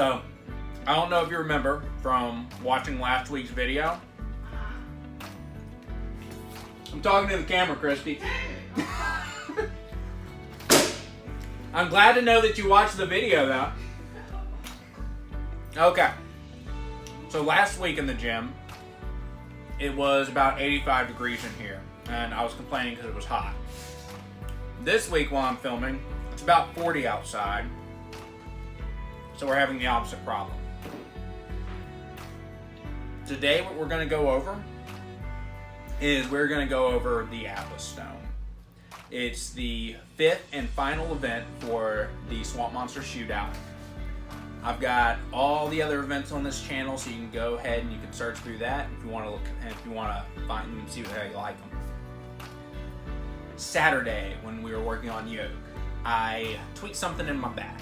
So, I don't know if you remember from watching last week's video. I'm talking to the camera, Christy. I'm glad to know that you watched the video, though. Okay. So last week in the gym, it was about 85 degrees in here, and I was complaining because it was hot. This week while I'm filming, it's about 40 outside, so we're having the opposite problem. Today what we're going to go over is we're going to go over the Atlas Stone. It's the 5th and final event for the Swamp Monster Shootout. I've got all the other events on this channel, so you can go ahead and you can search through that if you want to look, and if you want to find them and see how you like them. Saturday, when we were working on yoke, I tweaked something in my back.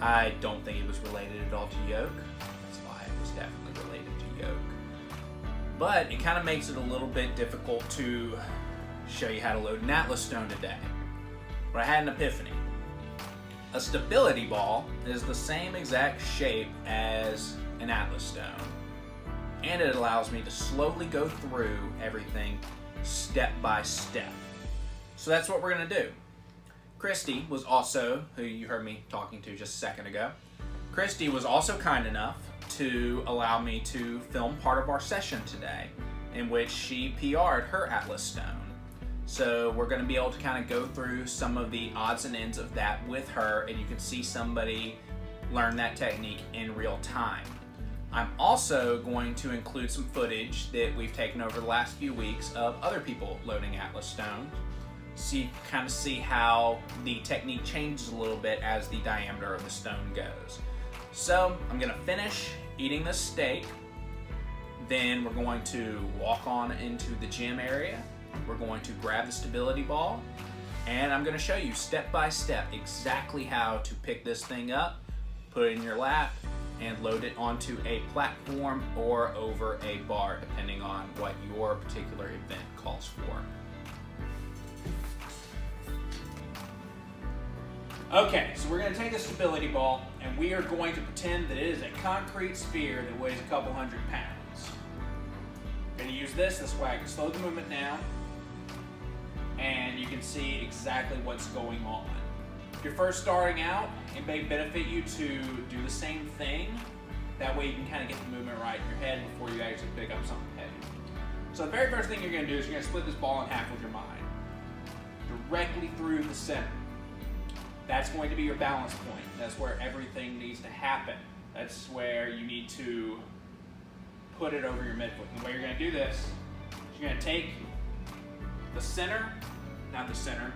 I don't think it was related at all to yoke. That's why it was definitely related to yoke. But it kind of makes it a little bit difficult to show you how to load an Atlas Stone today. But I had an epiphany. A stability ball is the same exact shape as an Atlas Stone, and it allows me to slowly go through everything step by step. So that's what we're going to do. Christy was also, who you heard me talking to just a second ago, Christy was also kind enough to allow me to film part of our session today, in which she PR'd her Atlas Stone. So we're going to be able to kind of go through some of the odds and ends of that with her, and you can see somebody learn that technique in real time. I'm also going to include some footage that we've taken over the last few weeks of other people loading Atlas Stones, so you can kind of see how the technique changes a little bit as the diameter of the stone goes. So I'm going to finish eating this steak, then we're going to walk on into the gym area. We're going to grab the stability ball, and I'm going to show you step by step exactly how to pick this thing up, put it in your lap, and load it onto a platform or over a bar, depending on what your particular event calls for. Okay, so we're going to take the stability ball, and we are going to pretend that it is a concrete sphere that weighs a couple 100 pounds. I'm going to use this way I can slow the movement down, and you can see exactly what's going on. If you're first starting out, it may benefit you to do the same thing. That way you can kind of get the movement right in your head before you actually pick up something heavy. So the very first thing you're going to do is you're going to split this ball in half with your mind, directly through the center. That's going to be your balance point. That's where everything needs to happen. That's where you need to put it over your midfoot. And the way you're going to do this is you're going to take the center,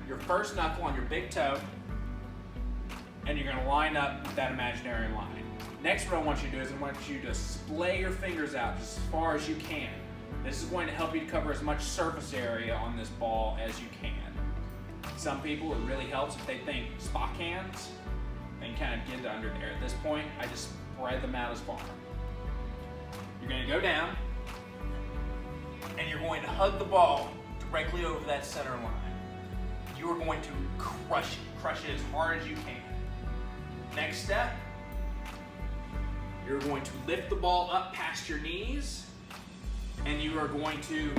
your first knuckle on your big toe, and you're going to line up that imaginary line. Next, what I want you to do is I want you to splay your fingers out just as far as you can. This is going to help you to cover as much surface area on this ball as you can. Some people, it really helps if they think Spock hands and kind of get under there. At this point, I just spread them out as far. You're going to go down, and you're going to hug the ball directly over that center line. You are going to crush it as hard as you can. Next step, you're going to lift the ball up past your knees, and you are going to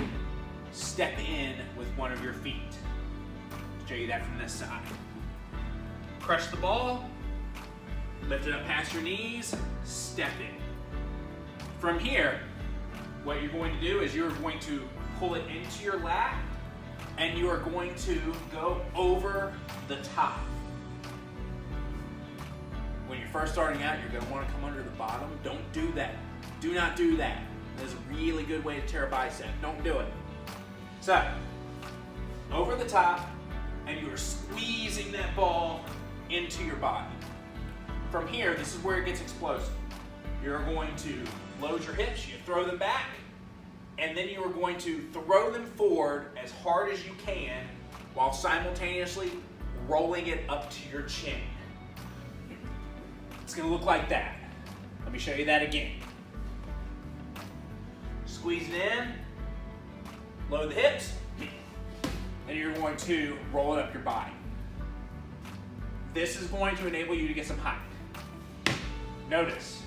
step in with one of your feet. I'll show you that from this side. Crush the ball, lift it up past your knees, step in. From here, what you're going to do is you're going to pull it into your lap, and you are going to go over the top. When you're first starting out, you're going to want to come under the bottom. Don't do that. Do not do that. That's a really good way to tear a bicep. Don't do it. So, over the top, and you are squeezing that ball into your body. From here, this is where it gets explosive. You're going to load your hips, you throw them back, and then you are going to throw them forward as hard as you can while simultaneously rolling it up to your chin. It's going to look like that. Let me show you that again. Squeeze it in, load the hips, and you're going to roll it up your body. This is going to enable you to get some height. Notice.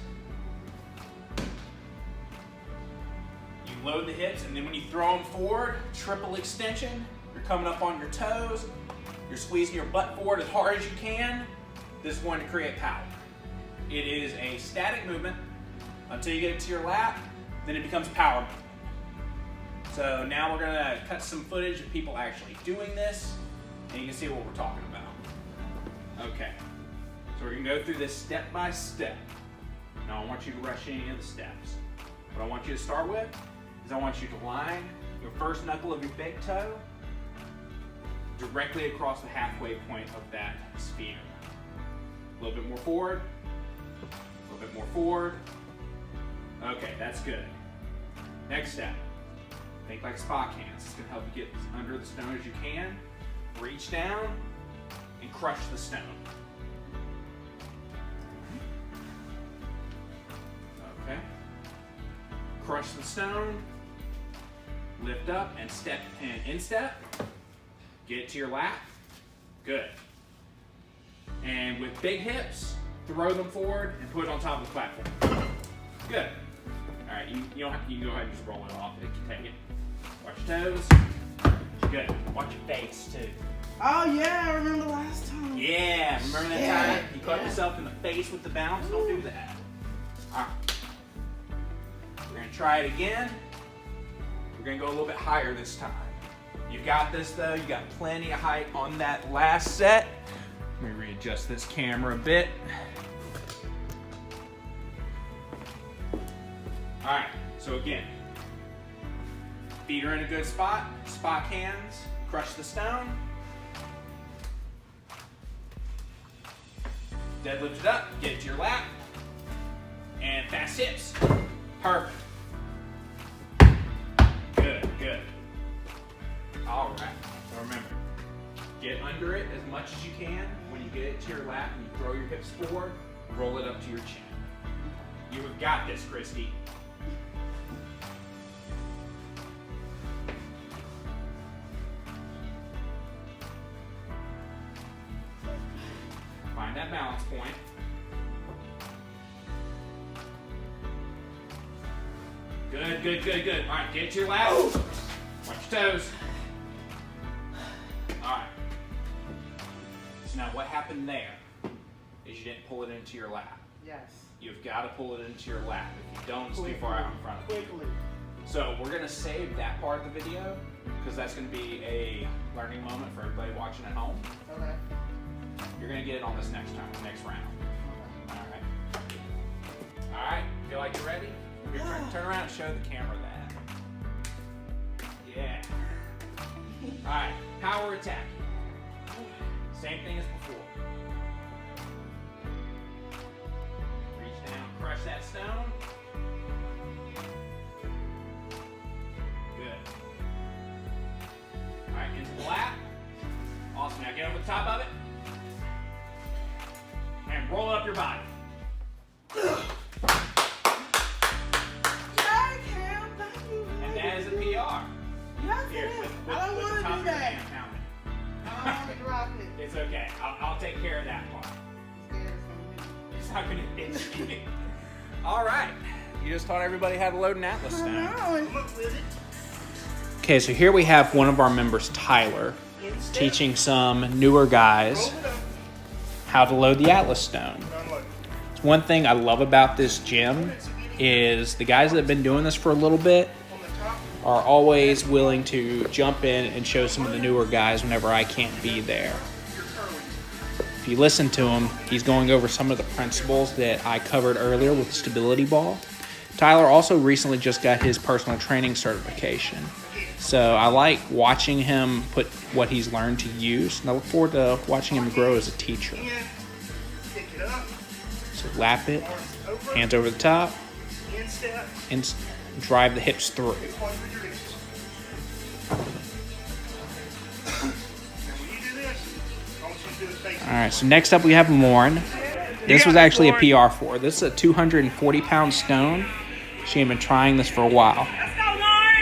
You load the hips, and then when you throw them forward, triple extension. You're coming up on your toes. You're squeezing your butt forward as hard as you can. This is going to create power. It is a static movement until you get it to your lap, then it becomes power movement. So now we're gonna cut some footage of people actually doing this, and you can see what we're talking about. Okay, so we're gonna go through this step by step. Now I want you to rush any of the steps. What I want you to start with is I want you to line your first knuckle of your big toe directly across the halfway point of that sphere. A little bit more forward, a little bit more forward. Okay, that's good. Next step, think like spot cans. It's gonna help you get as under the stone as you can. Reach down and crush the stone. Okay. Crush the stone, lift up and step and instep. Get it to your lap. Good. And with big hips, throw them forward and put it on top of the platform. Good. All right, you don't have, you can go ahead and just roll it off if you take it. Watch your toes. Good. Watch your face too. Oh yeah, I remember last time. Yeah, remember that time you caught yourself in the face with the bounce? Don't do that. All right. We're gonna try it again. We're gonna go a little bit higher this time. You got this though. You got plenty of height on that last set. Let me readjust this camera a bit. All right, so again, feet are in a good spot, spot hands, crush the stone. Deadlift it up, get it to your lap, and fast hips. Perfect. Good, good. All right, so remember, get under it as much as you can. When you get it to your lap and you throw your hips forward, roll it up to your chin. You have got this, Christy. Find that balance point. Good, good, good, good. All right, get it to your lap. Watch your toes. All right. So now what happened there is you didn't pull it into your lap. Yes. You've got to pull it into your lap. If you don't, it's too far out in front of you. Quickly. So we're going to save that part of the video because that's going to be a learning moment for everybody watching at home. Okay. You're going to get it on this next time, next round. All right. All right. Feel like you're ready? Your turn. Turn around and show the camera that. Yeah. All right. Power attack. Same thing as before. Reach down, crush that stone. Good. All right, into the lap. Awesome. Now get over the top of it. And roll up your body. And that is a PR. Yes, Here, it is. with I don't the want to top do of your that. hand, count it. I don't want to drop it. It's okay. I'll take care of that part. It's not going to hit you. All right. You just taught everybody how to load an Atlas stone. I know. Okay, so here we have one of our members, Tyler, teaching some newer guys how to load the Atlas stone. It's one thing I love about this gym is the guys that have been doing this for a little bit are always willing to jump in and show some of the newer guys whenever I can't be there. If you listen to him, he's going over some of the principles that I covered earlier with the stability ball. Tyler also recently just got his personal training certification. So I like watching him put what he's learned to use, and I look forward to watching him grow as a teacher. So lap it, hands over the top, and drive the hips through. Alright, so next up we have Lauren. This was actually a PR for her. This is a 240-pound stone. She had been trying this for a while.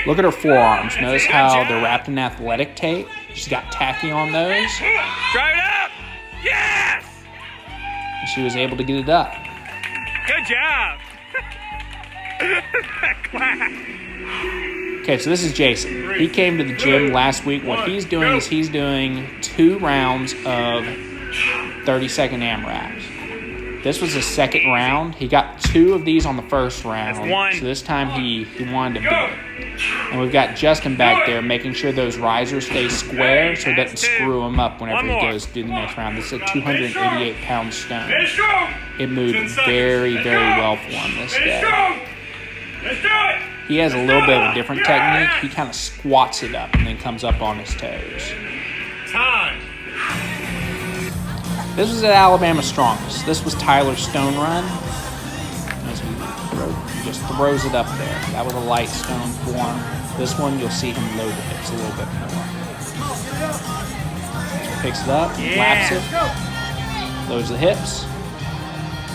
Look at her forearms. Notice how they're wrapped in athletic tape. She's got tacky on those. Drive it up! Yes! And she was able to get it up. Good job. Clap. Okay, so this is Jason. He came to the gym last week. What he's doing is he's doing 2 rounds of 30-second AMRAPs. This was his second round. He got 2 of these on the first round. That's 1. So this time he wanted to beat it. And we've got Justin back there making sure those risers stay square so it doesn't screw him up whenever he goes to do the next round. This is a 288-pound stone. It moved very, very well for him this day. He has a little bit of a different technique. He kind of squats it up and then comes up on his toes. Time. This was at Alabama Strongest. This was Tyler's stone run. He just throws it up there. That was a light stone form. This one, you'll see him load the hips a little bit more. So picks it up, laps it, loads the hips,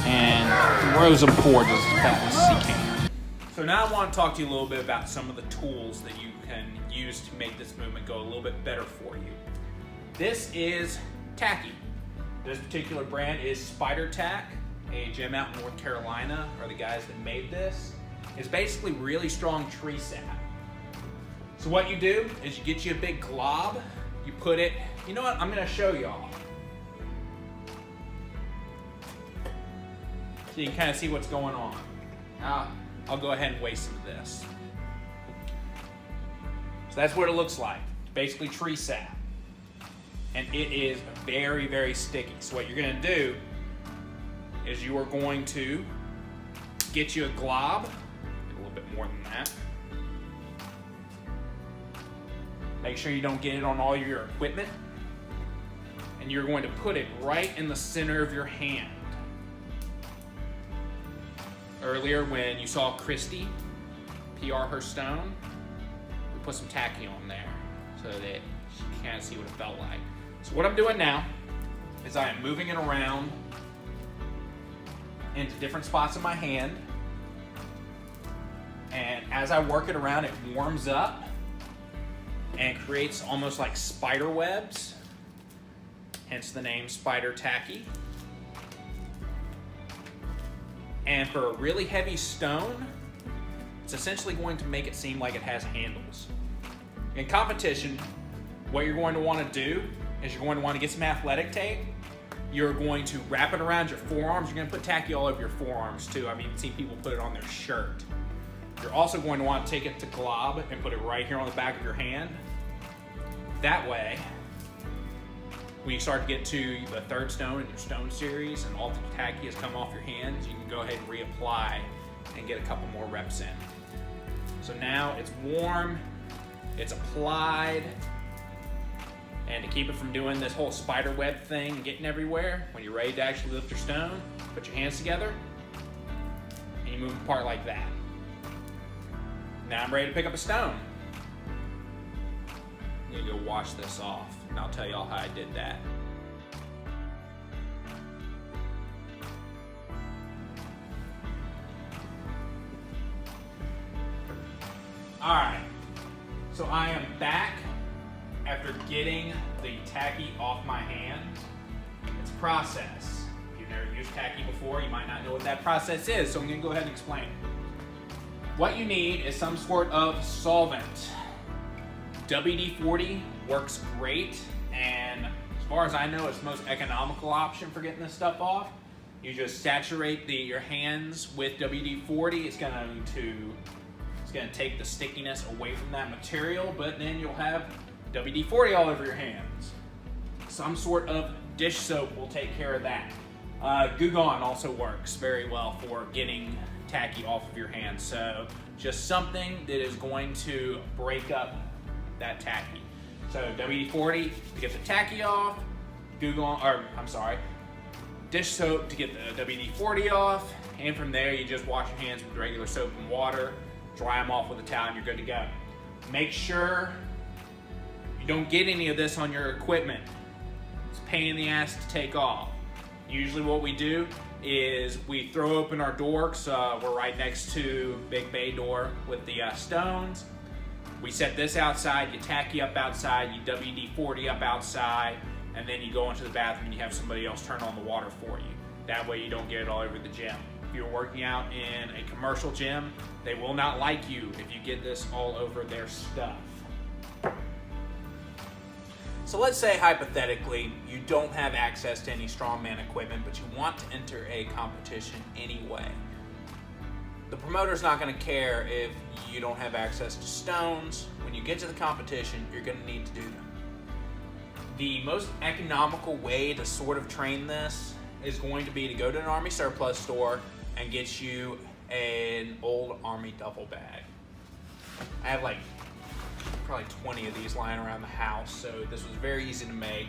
and throws them forward as fast as he can. So now I want to talk to you a little bit about some of the tools that you can use to make this movement go a little bit better for you. This is tacky. This particular brand is Spider Tack. A gym out in North Carolina are the guys that made this. It's basically really strong tree sap. So what you do is you get you a big glob, you put it, you know what, I'm gonna show y'all. So you can kind of see what's going on. I'll go ahead and waste some of this. So that's what it looks like. It's basically tree sap. And it is very, very sticky. So what you're gonna do is you are going to get you a glob, a little bit more than that. Make sure you don't get it on all your equipment. And you're going to put it right in the center of your hand. Earlier when you saw Christy PR her stone, we put some tacky on there so that she can kind of see what it felt like. So what I'm doing now is I am moving it around into different spots of my hand. And as I work it around, it warms up and creates almost like spider webs, hence the name Spider Tacky. And for a really heavy stone, it's essentially going to make it seem like it has handles. In competition, what you're going to want to do is you're going to want to get some athletic tape. You're going to wrap it around your forearms. You're going to put tacky all over your forearms too. I've even seen people put it on their shirt. You're also going to want to take it to glob and put it right here on the back of your hand. That way, when you start to get to the third stone in your stone series and all the tacky has come off your hands, you can go ahead and reapply and get a couple more reps in. So now it's warm, it's applied, and to keep it from doing this whole spider web thing and getting everywhere, when you're ready to actually lift your stone, put your hands together and you move them apart like that. Now I'm ready to pick up a stone. I'm gonna go wash this off and I'll tell y'all how I did that. All right, so I am back after getting the tacky off my hand. It's a process. If you've never used tacky before, you might not know what that process is, so I'm gonna go ahead and explain it. What you need is some sort of solvent. WD-40 works great, and as far as I know, it's the most economical option for getting this stuff off. You just saturate your hands with WD-40. It's gonna take the stickiness away from that material, but then you'll have WD-40 all over your hands. Some sort of dish soap will take care of that. Goo Gone also works very well for getting tacky off of your hands. So just something that is going to break up that tacky. So WD-40 to get the tacky off, dish soap to get the WD-40 off, and from there you just wash your hands with regular soap and water, dry them off with a towel, and you're good to go. Make sure you don't get any of this on your equipment. It's a pain in the ass to take off. Usually what we do is we throw open our door, because we're right next to big bay door with the stones. We set this outside, you tacky up outside, you WD-40 up outside, and then you go into the bathroom and you have somebody else turn on the water for you. That way you don't get it all over the gym. If you're working out in a commercial gym, they will not like you if you get this all over their stuff. So let's say hypothetically you don't have access to any strongman equipment, but you want to enter a competition anyway. The promoter's not going to care if you don't have access to stones. When you get to the competition, you're going to need to do them. The most economical way to sort of train this is going to be to go to an army surplus store and get you an old army duffel bag. I have like probably 20 of these lying around the house, so this was very easy to make.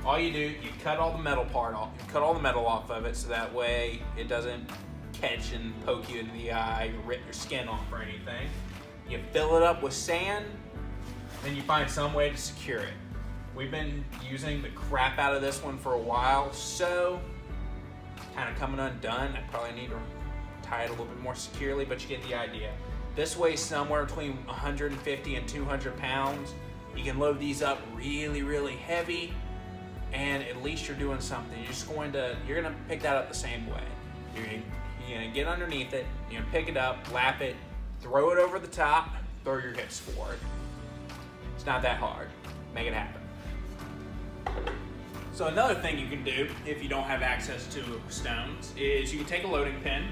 All you do, you cut all the metal part off, you cut all the metal off of it so that way it doesn't catch and poke you in the eye or rip your skin off or anything. You fill it up with sand, then you find some way to secure it. We've been using the crap out of this one for a while, so kind of coming undone. I probably need to tie it a little bit more securely, but you get the idea. This weighs somewhere between 150 and 200 pounds. You can load these up really, really heavy, and at least you're doing something. You're gonna pick that up the same way. You're gonna get underneath it, you're gonna pick it up, lap it, throw it over the top, throw your hips forward. It's not that hard. Make it happen. So another thing you can do if you don't have access to stones is you can take a loading pin,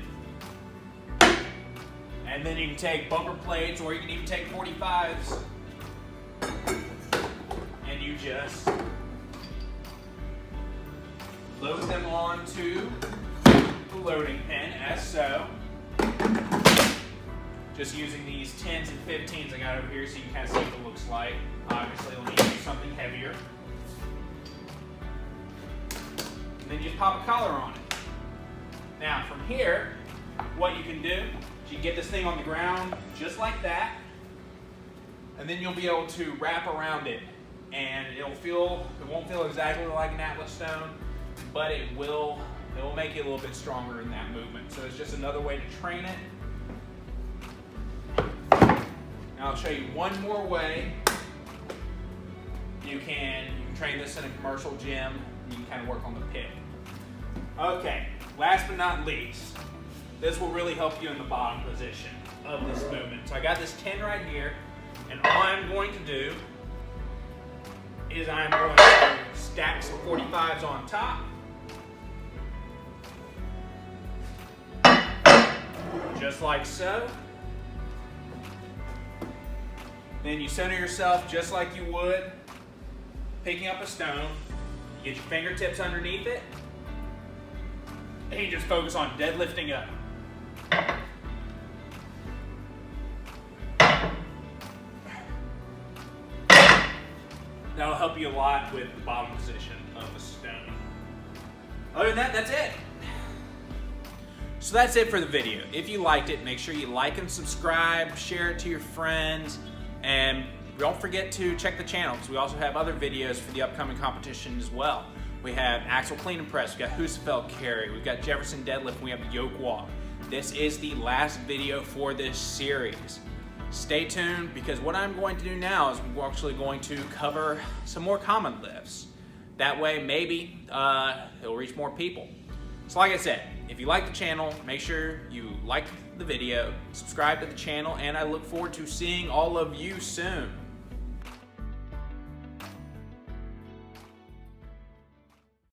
and then you can take bumper plates, or you can even take 45s, and you just load them onto the loading pin as so. Just using these 10s and 15s I got over here so you can kind of see what it looks like. Obviously, we'll need to do something heavier. And then you just pop a collar on it. Now from here, what you can do is you get this thing on the ground just like that, and then you'll be able to wrap around it, and it won't feel exactly like an Atlas stone, but it will make you a little bit stronger in that movement. So it's just another way to train it. Now I'll show you one more way you can train this in a commercial gym. You can kind of work on the pick. Okay, last but not least, this will really help you in the bottom position of this movement. So I got this 10 right here, and all I'm going to do is I'm going to stack some 45s on top. Just like so. Then you center yourself just like you would picking up a stone. You get your fingertips underneath it, and you just focus on deadlifting up. That'll help you a lot with the bottom position of the stone. Other than that, that's it. So that's it for the video. If you liked it, make sure you like and subscribe, share it to your friends, and don't forget to check the channel because we also have other videos for the upcoming competition as well. We have axle clean and press, we've got Husafeld carry, we've got Jefferson deadlift, and we have yoke walk. This is the last video for this series. Stay tuned because what I'm going to do now is we're actually going to cover some more common lifts. That way maybe it'll reach more people. So like I said, if you like the channel, make sure you like the video, subscribe to the channel, and I look forward to seeing all of you soon.